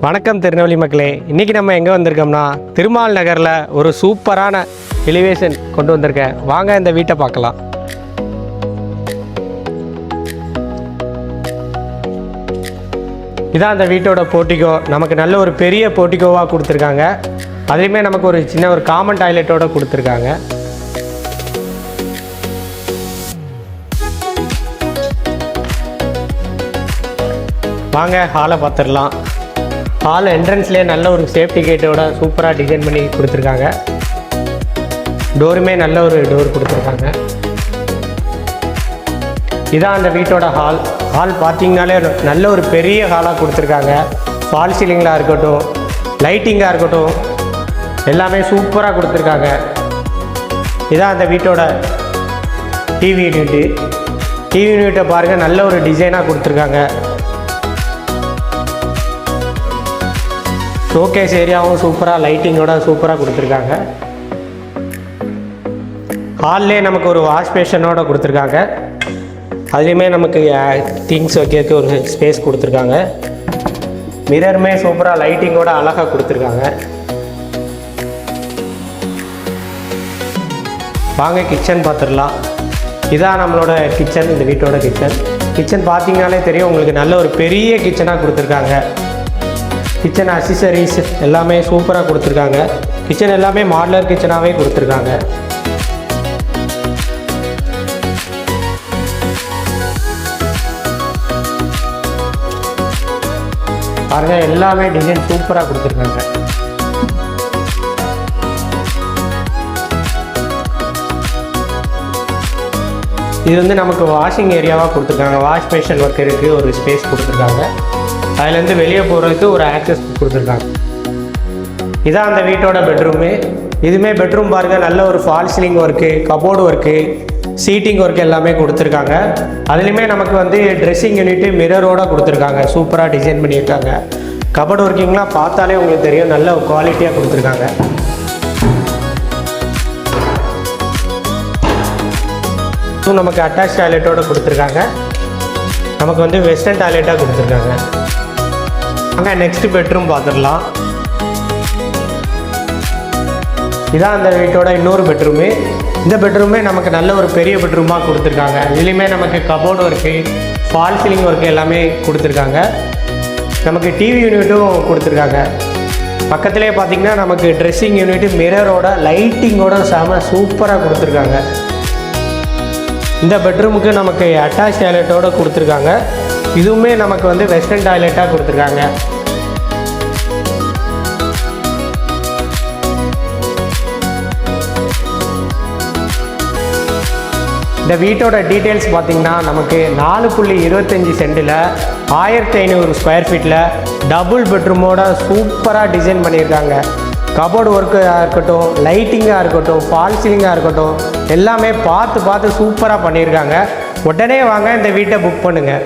வணக்கம் திருநெல்வேலி மக்களே, இன்றைக்கி நம்ம எங்கே வந்திருக்கோம்னா திருமால் நகரில் ஒரு சூப்பரான எலிவேஷன் கொண்டு வந்திருக்கேன். வாங்க இந்த வீட்டை பார்க்கலாம். இதான் அந்த வீட்டோட போர்ட்டிகோ. நமக்கு நல்ல ஒரு பெரிய போர்ட்டிகோவாக கொடுத்துருக்காங்க. அதுலேயுமே நமக்கு ஒரு சின்ன ஒரு காமன் டாய்லெட்டோடு கொடுத்துருக்காங்க. வாங்க ஹாலை பார்த்துடலாம். ஹால் என்ட்ரன்ஸ்லேயே நல்ல ஒரு சேஃப்டி கேட்டோட சூப்பராக டிசைன் பண்ணி கொடுத்துருக்காங்க. டோருமே நல்ல ஒரு டோர் கொடுத்துருக்காங்க. இதான் அந்த வீட்டோட ஹால். ஹால் பார்த்தீங்கனாலே நல்ல ஒரு பெரிய ஹாலாக கொடுத்துருக்காங்க. ஃபால் சீலிங்காக இருக்கட்டும், லைட்டிங்காக இருக்கட்டும், எல்லாமே சூப்பராக கொடுத்துருக்காங்க. இதான் அந்த வீட்டோட டிவி யூனிட்டு. டிவி யூனிட்டை பாருங்கள், நல்ல ஒரு டிசைனாக கொடுத்துருக்காங்க. ஷோகேஸ் ஏரியாவும் சூப்பராக லைட்டிங்கோட சூப்பராக கொடுத்துருக்காங்க. ஹால்லே நமக்கு ஒரு வாஷ் பேஷனோட கொடுத்துருக்காங்க. அதுலேயுமே நமக்கு திங்ஸ் வைக்கிறதுக்கு ஒரு ஸ்பேஸ் கொடுத்துருக்காங்க. மிரருமே சூப்பராக லைட்டிங்கோட அழகாக கொடுத்துருக்காங்க. வாங்க கிச்சன் பார்த்துடலாம். இதான் நம்மளோட கிச்சன், இந்த வீட்டோட கிச்சன். கிச்சன் பார்த்தீங்கனாலே தெரியும் உங்களுக்கு, நல்ல ஒரு பெரிய கிச்சனாக கொடுத்துருக்காங்க. கிச்சன் அக்சசரிஸ் எல்லாமே சூப்பராக கொடுத்துருக்காங்க. கிச்சன் எல்லாமே மாடலர் கிச்சனாகவே கொடுத்துருக்காங்க. பாருங்கள், எல்லாமே டிசைன் சூப்பராக கொடுத்துருக்காங்க. இது வந்து நமக்கு வாஷிங் ஏரியாவாக கொடுத்துருக்காங்க. வாஷ் பேஷன் ஒர்க் இருக்குது, ஒரு ஸ்பேஸ் கொடுத்துருக்காங்க. அதுலேருந்து வெளியே போகிறதுக்கு ஒரு ஆக்சஸ் கொடுத்துருக்காங்க. இதான் அந்த வீட்டோட பெட்ரூமு. இதுவுமே பெட்ரூம் பாருங்கள், நல்ல ஒரு fall ceiling work, cupboard work, seating work எல்லாமே கொடுத்துருக்காங்க. அதுலேயுமே நமக்கு வந்து ட்ரெஸ்ஸிங் யூனிட்டு மிரரோடு கொடுத்துருக்காங்க. சூப்பராக டிசைன் பண்ணியிருக்காங்க. கபோர்டு ஒர்க்கிங்லாம் பார்த்தாலே உங்களுக்கு தெரியும், நல்ல குவாலிட்டியாக கொடுத்துருக்காங்க. நமக்கு அட்டாச் டாய்லெட்டோடு கொடுத்துருக்காங்க. நமக்கு வந்து வெஸ்டர்ன் டாய்லெட்டாக கொடுத்துருக்காங்க. அங்கே நெக்ஸ்ட் பெட்ரூம் பார்த்துடலாம். இதான் அந்த வீட்டோட இன்னொரு பெட்ரூமு. இந்த பெட்ரூமே நமக்கு நல்ல ஒரு பெரிய பெட்ரூமாக கொடுத்துருக்காங்க. இதுலேயுமே நமக்கு cupboard work, fall ceiling work எல்லாமே கொடுத்துருக்காங்க. நமக்கு டிவி யூனிட்டும் கொடுத்துருக்காங்க. பக்கத்துலேயே பார்த்திங்கன்னா நமக்கு ட்ரெஸ்ஸிங் யூனிட்டு மிரரோட லைட்டிங்கோட செம சூப்பராக கொடுத்துருக்காங்க. இந்த பெட்ரூமுக்கு நமக்கு அட்டாச் டாய்லெட்டோடு கொடுத்துருக்காங்க. இதுவுமே நமக்கு வந்து வெஸ்டர்ன் டாய்லெட்டாக கொடுத்துருக்காங்க. இந்த வீட்டோட டீட்டெயில்ஸ் பார்த்திங்கன்னா நமக்கு 4.25 சென்டில் 1500 ஸ்கொயர் ஃபீட்டில் டபுள் பெட்ரூமோட சூப்பராக டிசைன் பண்ணியிருக்காங்க. கபோர்டு ஒர்க்காக இருக்கட்டும், லைட்டிங்காக இருக்கட்டும், ஃபால் சீலிங்காக இருக்கட்டும், எல்லாமே பார்த்து சூப்பராக பண்ணியிருக்காங்க. உடனே வாங்க இந்த வீட்டை புக் பண்ணுங்கள்.